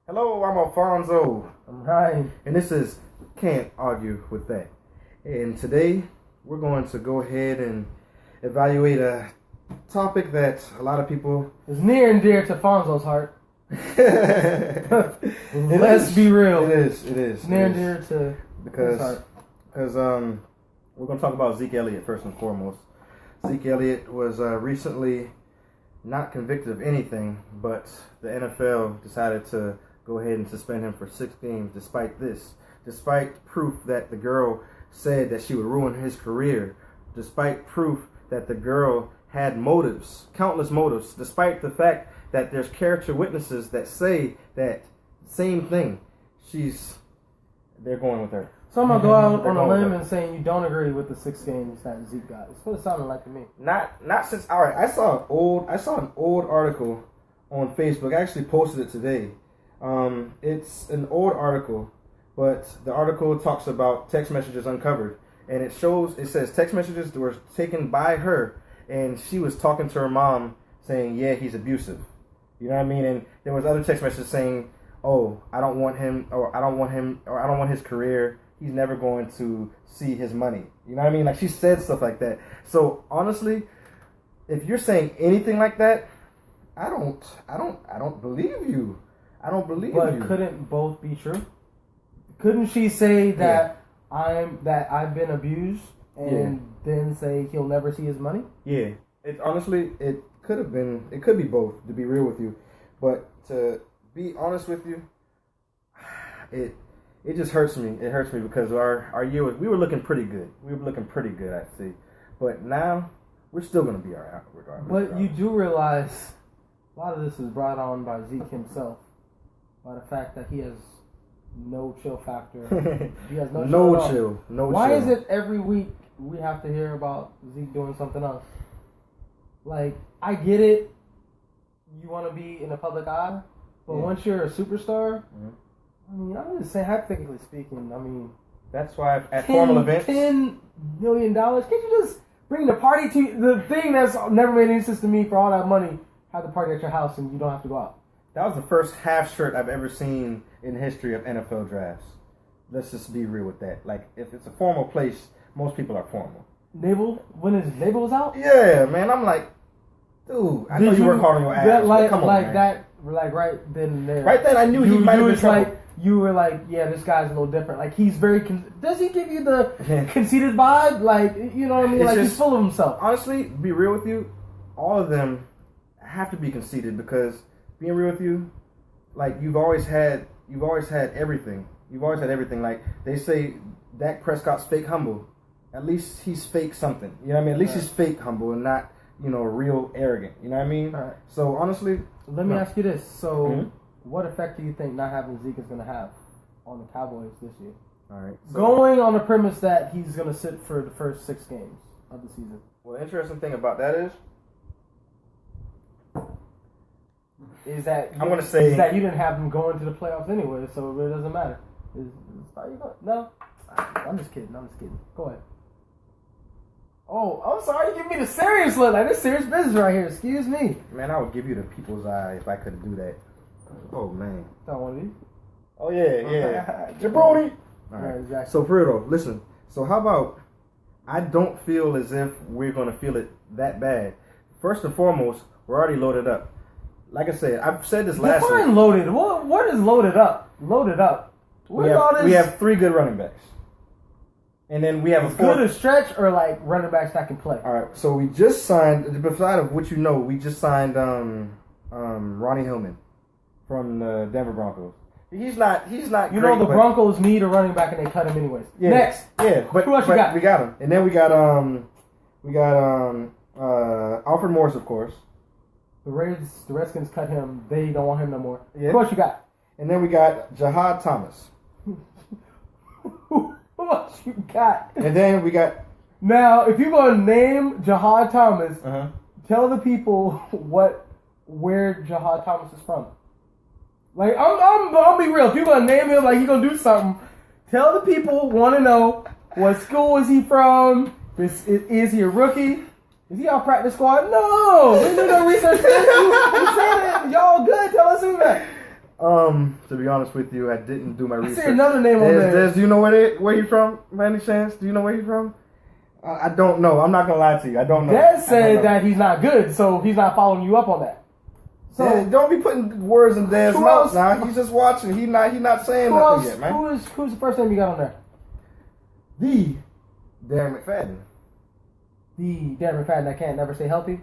Hello, I'm Alfonso. I'm Ryan. And this is Can't Argue With That. And today, we're going to go ahead and evaluate a topic that a lot of people... is near and dear to Fonzo's heart. Let's be real. It is. Near and dear to his heart. Because we're going to talk about Zeke Elliott first and foremost. Zeke Elliott was recently not convicted of anything, but the NFL decided to go ahead and suspend him for 6 games despite proof that the girl said that she would ruin his career, despite proof that the girl had motives, countless motives, despite the fact that there's character witnesses that say that same thing. They're going with her. So I'm going to go out on a limb and saying you don't agree with the 6 games that Zeke got. It's what it sounded like to me. Not since, all right, I saw an old article on Facebook. I actually posted it today. It's an old article, but the article talks about text messages uncovered, and it says text messages were taken by her, and she was talking to her mom saying, yeah, he's abusive. You know what I mean? And there was other text messages saying, oh, I don't want him, or I don't want his career. He's never going to see his money. You know what I mean? Like, she said stuff like that. So honestly, if you're saying anything like that, I don't believe you. I don't believe you. But couldn't both be true? Couldn't she say that I've been abused and then say he'll never see his money? Yeah. It could be both, to be real with you. But to be honest with you, it just hurts me. It hurts me because our year we were looking pretty good. We were looking pretty good, I see. But now we're still going to be all right regardless. But you do realize a lot of this is brought on by Zeke himself. By the fact that he has no chill factor. He has no chill. Why is it every week we have to hear about Zeke doing something else? Like, I get it. You want to be in the public eye. But once you're a superstar, I mean, I'm just saying, hypothetically speaking, I mean... That's why at formal events... $10 million? Can't you just bring the party to... The thing that's never made any sense to me for all that money, have the party at your house and you don't have to go out. That was the first half shirt I've ever seen in the history of NFL drafts. Let's just be real with that. Like, if it's a formal place, most people are formal. Naval? When his Naval was out? Yeah, man. I'm like, dude, I know you work hard on your ass. Come on, man. Right then and there. Right then, I knew he might have been trouble. You were like, yeah, this guy's a little different. Like, he's very... does he give you the conceited vibe? Like, you know what I mean? Like, he's full of himself. Honestly, to be real with you, all of them have to be conceited because... Being real with you, like you've always had everything. You've always had everything. Like they say, Dak Prescott's fake humble. At least he's fake something. You know what I mean? At least he's fake humble and not, real arrogant. You know what I mean? All right. So honestly, let me ask you this. So, what effect do you think not having Zeke is going to have on the Cowboys this year? All right. So, going on the premise that he's going to sit for the first 6 games of the season. Well, the interesting thing about that is that I'm going to say that you didn't have him going to the playoffs anyway, so it really doesn't matter. No, I'm just kidding. Go ahead. Oh, I'm sorry. You give me the serious look. Like, this serious business right here. Excuse me. Man, I would give you the people's eye if I could do that. Oh, man. Don't want to. Oh, yeah. Jabroni. All right. Exactly. So, for real, listen. So, how about I don't feel as if we're going to feel it that bad. First and foremost, we're already loaded up. Like I said, I've said this last week. Loaded. What is loaded up? Loaded up. We have 3 good running backs. And then we have a 4th. Good a stretch or like running backs that can play? All right. So we just signed, beside of what we just signed Ronnie Hillman from the Denver Broncos. He's not You great, know the Broncos need a running back and they cut him anyways. Yeah, Next. Yeah. But who else you got? We got him. And then we got Alfred Morris, of course. The Redskins cut him. They don't want him no more. Yeah. Who else you got? And then we got Jahad Thomas. Who else you got? And then we got... Now, if you're going to name Jahad Thomas, tell the people where Jahad Thomas is from. Like, I'll be real. If you're going to name him like he's going to do something, tell the people want to know what school is he from, is he a rookie? Is he off practice squad? No! We do no research. You said it. Y'all good. Tell us who's that. To be honest with you, I didn't do my research. I see another name on there. Do you know where he's from, by any chance? Do you know where he's from? I don't know. I'm not going to lie to you. I don't know. Dad said that he's not good, so he's not following you up on that. So don't be putting words in Dad's mouth now. He's just watching. He's not saying nothing yet, man. Who's the first name you got on there? The Darren McFadden. The Darren McFadden that can't never stay healthy.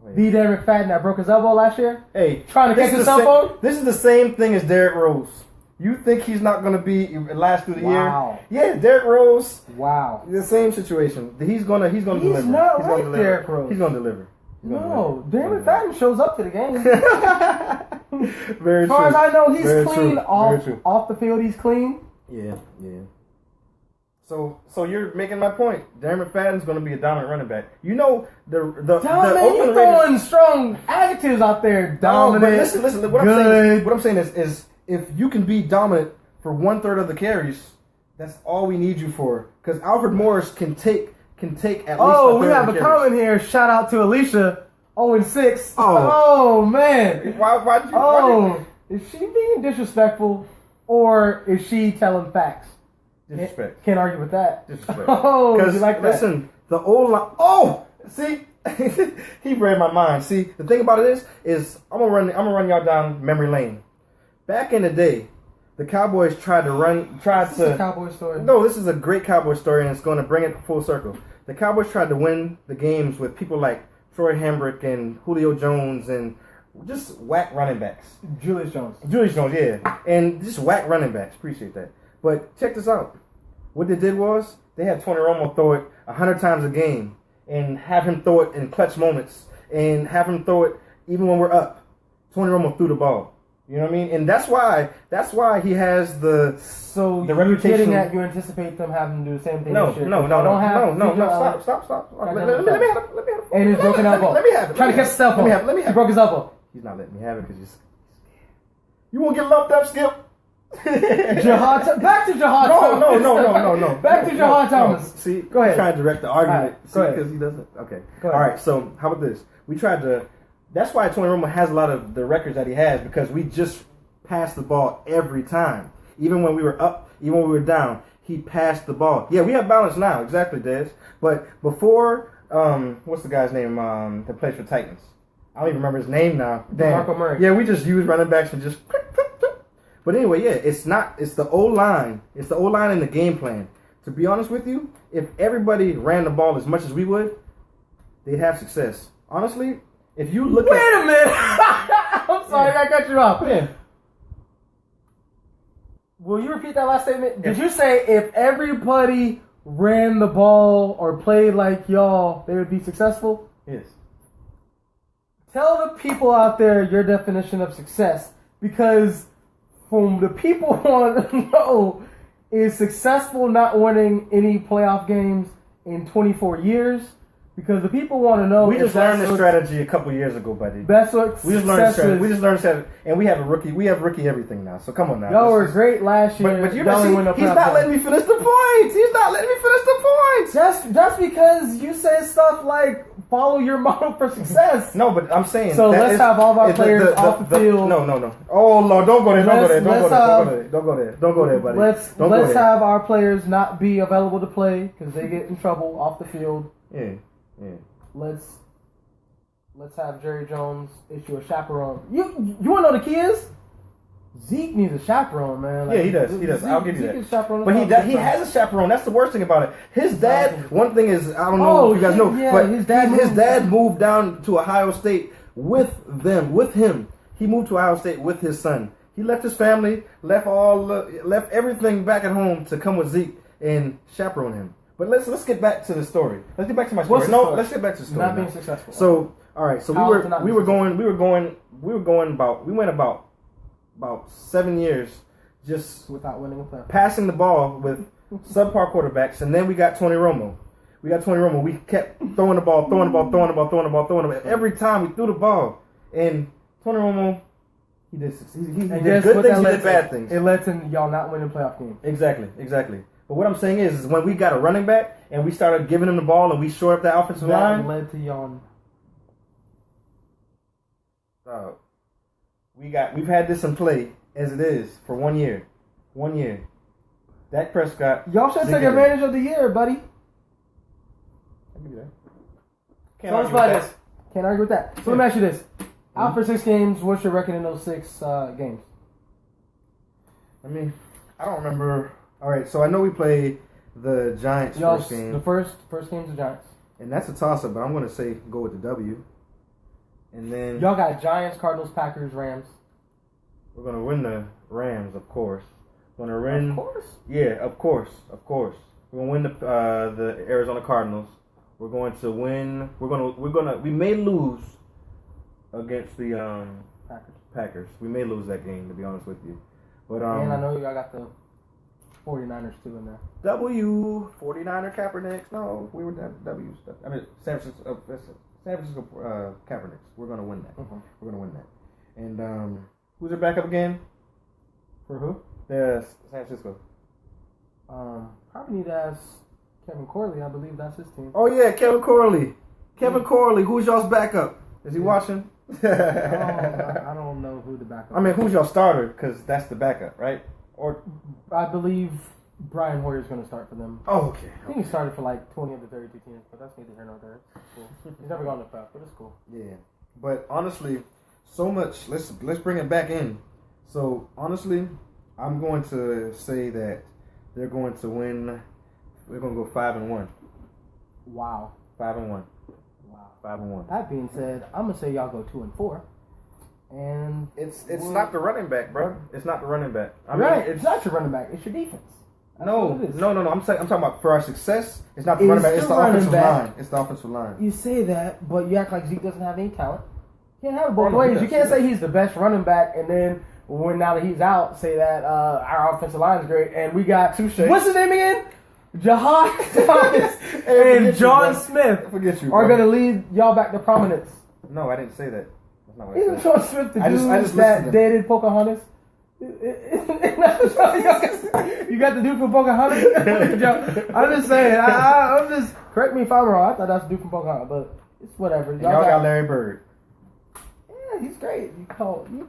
Wait. The Darren McFadden that broke his elbow last year. Hey, trying to catch his cell phone. This is the same thing as Derrick Rose. You think he's not going to be last through the year? Yeah, Derrick Rose. Wow. The same situation. He's gonna deliver. He's not like Derrick Rose. He's gonna deliver. No, Darren McFadden shows up to the game. Very true. As far as I know, he's clean off the field. He's clean. Yeah. So you're making my point. Darren McFadden's going to be a dominant running back. You know the Oakland throwing strong adjectives out there. Dominant. Listen. What I'm saying is if you can be dominant for 1/3 of the carries, that's all we need you for. Because Alfred Morris can take at least. Oh, we have a comment here. Shout out to Alicia. 0-6. Oh man. Why is she being disrespectful or is she telling facts? Disrespect. Can't argue with that. Disrespect. Oh, you like that? Listen, the old line. Oh, see, he read my mind. See, the thing about it is I'm gonna run y'all down memory lane. Back in the day, the Cowboys tried to. This is a Cowboy story. No, this is a great Cowboy story, and it's going to bring it full circle. The Cowboys tried to win the games with people like Troy Hambrick and Julio Jones and just whack running backs. Julius Jones, yeah, and just whack running backs. Appreciate that. But check this out. What they did was they had Tony Romo throw it 100 times a game and have him throw it in clutch moments and have him throw it even when we're up. Tony Romo threw the ball. You know what I mean? And that's why he has the reputation. Getting at you anticipate them having to do the same thing. No. Stop. Let me have it. And his broken elbow. Let me have it. Trying to catch his cell phone. Let me have it. He broke his elbow. He's not letting me have it because he's. You won't get lumped up, Skip. Back to Jahad. No. Back to Jahad Thomas. See, go ahead. Trying to direct the argument. Right, because he doesn't. Okay. All right. So how about this? We tried to. That's why Tony Romo has a lot of the records that he has because we just passed the ball every time. Even when we were up, even when we were down, he passed the ball. Yeah, we have balance now. Exactly, Des. But before, what's the guy's name that plays for Titans? I don't even remember his name now. Damn. Marco Murray. Yeah, we just use running backs and just. But anyway, yeah, it's the O-line. It's the O-line and the game plan. To be honest with you, if everybody ran the ball as much as we would, they'd have success. Honestly, if you look Wait a minute. I'm sorry, I cut you off. Yeah. Will you repeat that last statement? Did you say if everybody ran the ball or played like y'all, they would be successful? Yes. Tell the people out there your definition of success because from the people want to know is successful not winning any playoff games in 24 years because the people want to know. We just learned this strategy a couple years ago, buddy. That's what we just learned. Strategy, and we have a rookie. We have rookie everything now. So come on now. Y'all were great last year. But you know, he's not letting me finish the points. He's not letting me finish the points. That's because you said stuff like follow your model for success. No, but I'm saying. So let's have all of our players off the field. No. Oh Lord, don't go there. Don't go there, buddy. Let's have our players not be available to play because they get in trouble off the field. Yeah. Let's have Jerry Jones issue a chaperone. You want to know the key is? Zeke needs a chaperone, man. He does. I'll give you that. But he has a chaperone. That's the worst thing about it. His dad. One thing is, I don't know if you guys know, but his dad moved down to Ohio State with him. He moved to Ohio State with his son. He left his family, left everything back at home to come with Zeke and chaperone him. But let's get back to the story. Let's get back to my story. Let's get back to the story. Not being successful. So, all right. So we went about 7 years just without winning a playoff. Passing the ball with subpar quarterbacks, and then we got Tony Romo. We kept throwing the ball. Every time we threw the ball, and Tony Romo, he did good things, he did bad things. It led to y'all not winning playoff games. Exactly. But what I'm saying is when we got a running back and we started giving him the ball and we shored up that offensive line. That led to yawn. We've had this in play as it is for 1 year. 1 year. Dak Prescott. Y'all should take advantage of the year, buddy. I'll give you that. Can't argue with that. So let me ask you this. Out for 6 games, what's your record in those 6 games? I mean, I don't remember. All right, so I know we played the Giants first game. The first game's the Giants. And that's a toss-up, but I'm going to say go with the W. And then y'all got Giants, Cardinals, Packers, Rams. We're going to win the Rams, of course. We're going to win. Of course? Yeah, of course. We're going to win the Arizona Cardinals. We're going to win. We may lose against the Packers. We may lose that game, to be honest with you. But and I know y'all got the 49ers too in there. 49er Kaepernicks. No, we were W stuff. I mean, San Francisco Kaepernicks. We're gonna win that. Mm-hmm. We're gonna win that. And who's their backup again? For who? San Francisco. Probably need to ask Kevin Corley. I believe that's his team. Oh yeah, Kevin Corley. Corley. Who's y'all's backup? Is he watching? I don't know who the backup. I mean, who's your starter? Because that's the backup, right? Or I believe Brian Hoyer's going to start for them. Oh, okay. I think he started for like 20 of the 32 teams, but that's neither here nor there. Cool. He's never gone to the playoffs, but it's cool. Yeah, but honestly, so much. Let's bring it back in. So honestly, I'm going to say that they're going to win. We're going to go 5-1. Wow. 5-1. Wow. 5-1. That being said, I'm gonna say y'all go 2-4. And it's not the running back, bro. It's not the running back. I mean, it's not your running back. It's your defense. No. I'm talking about for our success. It's not the running back. It's the offensive line. It's the offensive line. You say that, but you act like Zeke doesn't have any talent. You can't have it both ways. You can't say he's the best running back, and then now that he's out, say that our offensive line is great, and we got what's his name again? Jahan Thomas and John Smith are going to lead y'all back to prominence. No, I didn't say that. That's not what Isn't John Smith the dude that dated Pocahontas? You got the dude from Pocahontas? I'm just saying. I'm just, correct me if I'm wrong. I thought that's the dude from Pocahontas, but it's whatever. Y'all got Larry Bird. Yeah, he's great. You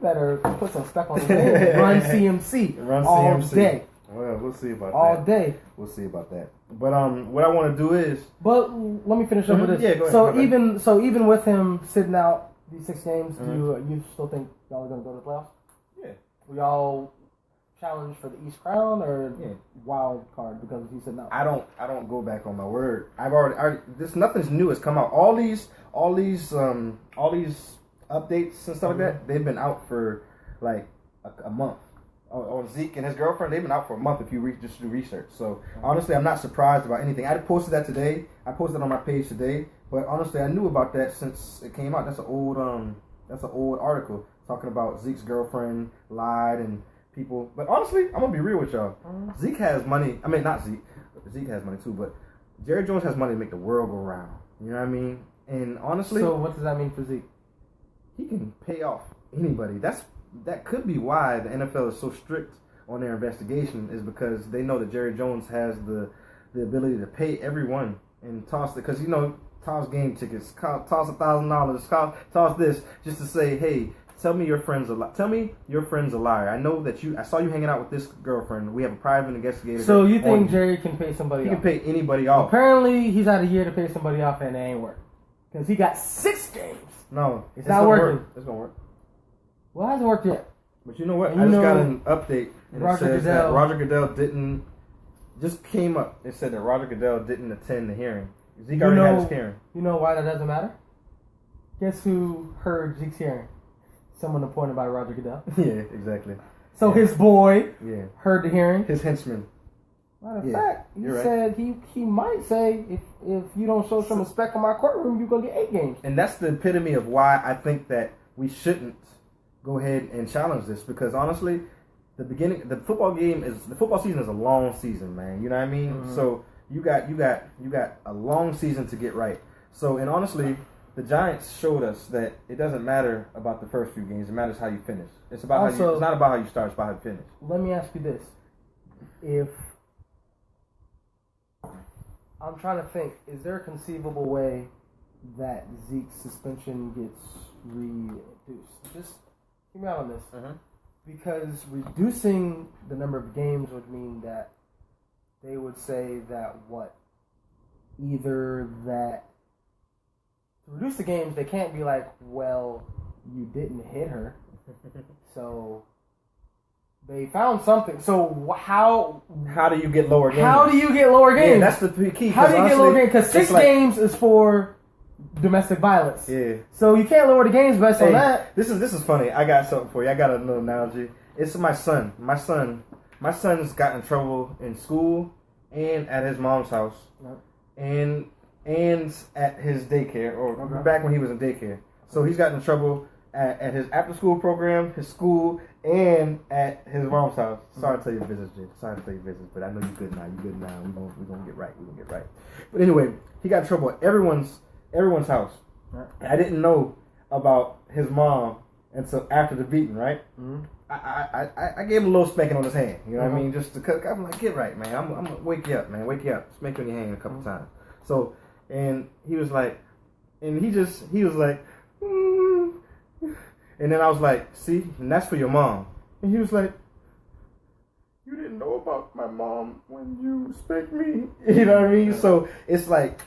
better put some stuff on his name. Run CMC all day. Well, we'll see about all that. All day. We'll see about that. But what I want to do is. But let me finish up with this. Yeah, go ahead. So even with him sitting out these 6 games, do you still think y'all are going to go to the playoffs? Yeah. Will y'all challenge for the East Crown or wild card because he's sitting out? I don't go back on my word. I've already nothing's new has come out. All these updates and stuff like that, they've been out for like a month. On Zeke and his girlfriend, they've been out for a month if you just do research. So honestly, I'm not surprised about anything. I posted that today. I posted it on my page today. But honestly, I knew about that since it came out. That's an old article talking about Zeke's girlfriend lied and people. But honestly, I'm gonna be real with y'all. Zeke has money. I mean, not Zeke. Zeke has money too, but Jerry Jones has money to make the world go round. You know what I mean? And honestly, so what does that mean for Zeke? He can pay off anybody. That could be why the NFL is so strict on their investigation, is because they know that Jerry Jones has the ability to pay everyone and toss it, because toss game tickets, toss $1,000, toss this just to say, hey, tell me your friend's a liar. I know that I saw you hanging out with this girlfriend. We have a private investigator. So you think Jerry can pay somebody off? He can pay anybody off. Apparently, he's had a year to pay somebody off and it ain't work because he got 6 games. No, it's not working. It's gonna work. Well, it hasn't worked yet. But you know what? I just got an update. And it says that Roger Goodell didn't. Just came up. It said that Roger Goodell didn't attend the hearing. Zeke already had his hearing. You know why that doesn't matter? Guess who heard Zeke's hearing? Someone appointed by Roger Goodell. Yeah, exactly. So his boy heard the hearing. His henchman. Matter of fact, he said he might say, if you don't show some respect in my courtroom, you're going to get 8 games. And that's the epitome of why I think that we shouldn't go ahead and challenge this, because honestly, the football season is a long season, man. You know what I mean? Mm-hmm. So you got a long season to get right. So, and honestly, the Giants showed us that it doesn't matter about the first few games. It matters how you finish. It's not about how you start, it's about how you finish. Let me ask you this. If I'm trying to think. Is there a conceivable way that Zeke's suspension gets reduced? Just hear me out on this. Because reducing the number of games would mean that they would say that either that to reduce the games, they can't be like, well, you didn't hit her, so they found something. So how do you get lower games? How do you get lower games? Yeah, that's the key. How do you get lower games? Because 6 games is for domestic violence. Yeah. So you can't lower the games based on that. This is funny. I got something for you. I got a little analogy. It's my son. My son's got in trouble in school and at his mom's house, and at his daycare, or back when he was in daycare. So he's gotten in trouble at his after school program, his school, and at his mom's house. Sorry to tell you business, Jake. Sorry to tell you business, but I know you're good now. You're good now. We're gonna get right. We're gonna get right. But anyway, he got in trouble at everyone's house. I didn't know about his mom until after the beating, right? I gave him a little spanking on his hand. You know what I mean? Just to I'm like, get right, man. I'm gonna wake you up, man. Wake you up. Spank on your hand a couple times. So, and he was like, and he was like, and then I was like, see, and that's for your mom. And he was like, you didn't know about my mom when you spanked me. You know what I mean? So it's like,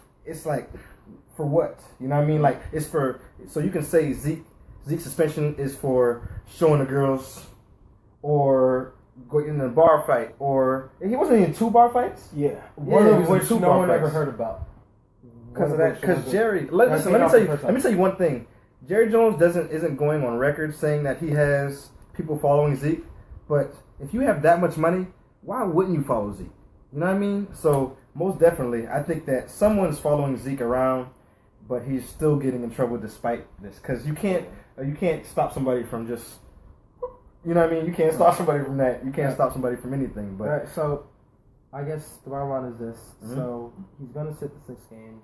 for what? You know what I mean? Like, it's for, so you can say Zeke's suspension is for showing the girls, or going in a bar fight, or he wasn't in 2 bar fights. Yeah, one of which no one ever heard about. Because of that, because Jerry. Let me tell you one thing. Jerry Jones isn't going on record saying that he has people following Zeke, but if you have that much money, why wouldn't you follow Zeke? You know what I mean? So most definitely, I think that someone's following Zeke around, but he's still getting in trouble despite this, because you can't stop somebody from just, you know what I mean? You can't stop somebody from that. You can't stop somebody from anything. But right, so I guess the bottom line is this. So he's going to sit the 6 games.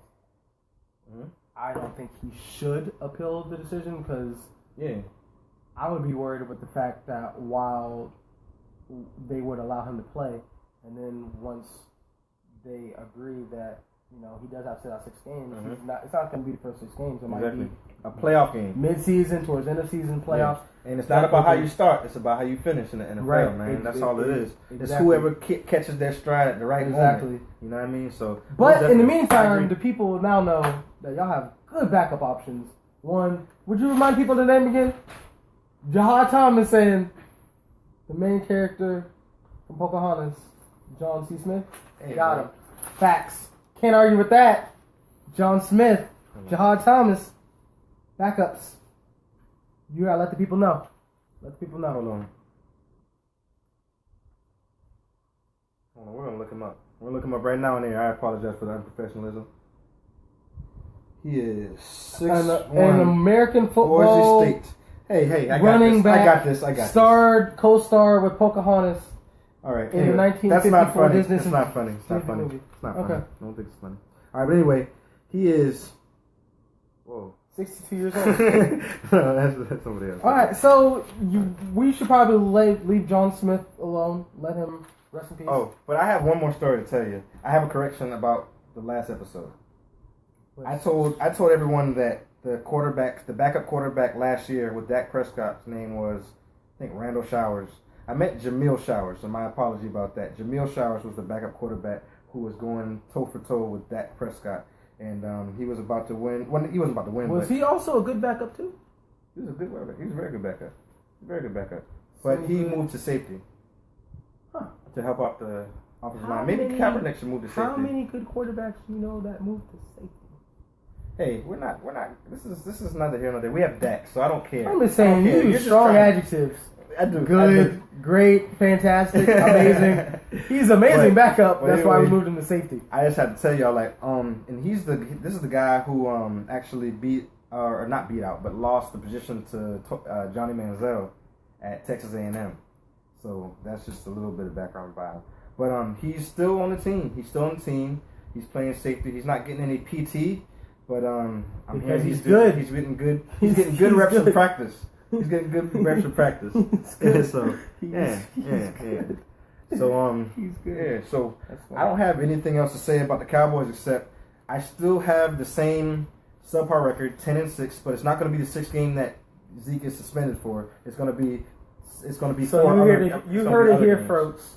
I don't think he should appeal the decision, because I would be worried about the fact that while they would allow him to play, and then once they agree that he does have to sit out 6 games, it's not going to be the first 6 games. It might be a playoff game, mid-season towards end of season playoffs. Yeah. And it's not about how you start; it's about how you finish in the NFL, man. That's all it is. It's whoever catches their stride at the right moment. You know what I mean? So, but in the meantime, the people now know that y'all have good backup options. One, would you remind people the name again? Jahad Thomas saying the main character from Pocahontas, John C. Smith. Got him. Facts. Can't argue with that. John Smith, Jahad Thomas, backups. You gotta let the people know. Let the people know. Hold on. We're gonna look him up. We're gonna look him up right now in there. I apologize for the unprofessionalism. He is 6'1", an American football. Boise State. Hey, I got running this. back. I got this. Co-starred with Pocahontas. All right. In the 1954 Disney. It's not funny. It's not funny. It's not funny. I don't think it's funny. All right, but anyway, he is. Whoa. 62 years old. No, that's somebody else. All right, so we should probably leave John Smith alone. Let him rest in peace. Oh, but I have one more story to tell you. I have a correction about the last episode. I told everyone that the backup quarterback last year with Dak Prescott's name was, I think, Randall Showers. I meant Jamil Showers, so my apology about that. Jamil Showers was the backup quarterback who was going toe-for-toe with Dak Prescott. And he was about to win. Well, he wasn't about to win. Was he also a good backup too? He was a good quarterback. He was a very good backup. Very good backup. But he moved to safety. To help out the offensive line. Maybe Kaepernick should move to safety. How many good quarterbacks do you know that moved to safety? Hey, we're not. This is neither here nor there. We have Dak, so I don't care. I'm just saying, you use strong adjectives. I do. Good, great, fantastic, amazing. He's amazing backup. That's anyway, why we moved him to safety. I just had to tell y'all, and this is the guy who actually lost the position to Johnny Manziel at Texas A&M. So that's just a little bit of background about him. But he's still on the team. He's playing safety. He's not getting any PT, but because he's good. He's getting good. He's getting good reps in practice. He's getting good reps in practice. So yeah. So he's good. Yeah. So I don't have anything else to say about the Cowboys except I still have the same subpar record, 10-6, but it's not going to be the 6th game that Zeke is suspended for. It's going to be. So you heard it here, folks.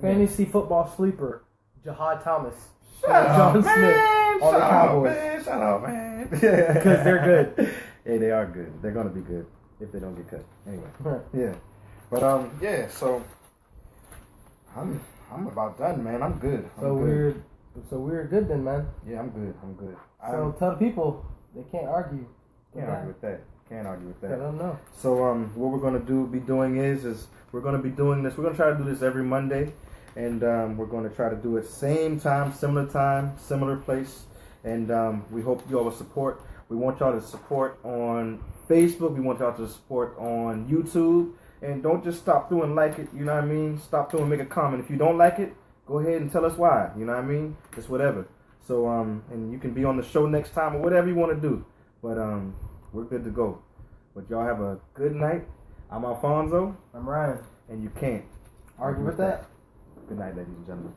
Fantasy football sleeper, Jahad Thomas, John Smith on the Cowboys. Shut up, man. Because they're good. Yeah, they are good. They're going to be good if they don't get cut. Anyway. Yeah. But yeah. So I'm about done, man. I'm good. So we're good then, man. Yeah, I'm good. So tell the people they can't argue. Can't argue with that. I don't know. So what we're gonna be doing is we're gonna be doing this. We're gonna try to do this every Monday, and we're gonna try to do it same time, similar place, and we hope you all will support. We want y'all to support on Facebook. We want y'all to support on YouTube, and don't just stop through and like it. You know what I mean? Stop through and make a comment. If you don't like it, go ahead and tell us why. You know what I mean? Just whatever. So and you can be on the show next time or whatever you want to do. But we're good to go. But y'all have a good night. I'm Alfonso. I'm Ryan. And you can't argue with that. Good night, ladies and gentlemen.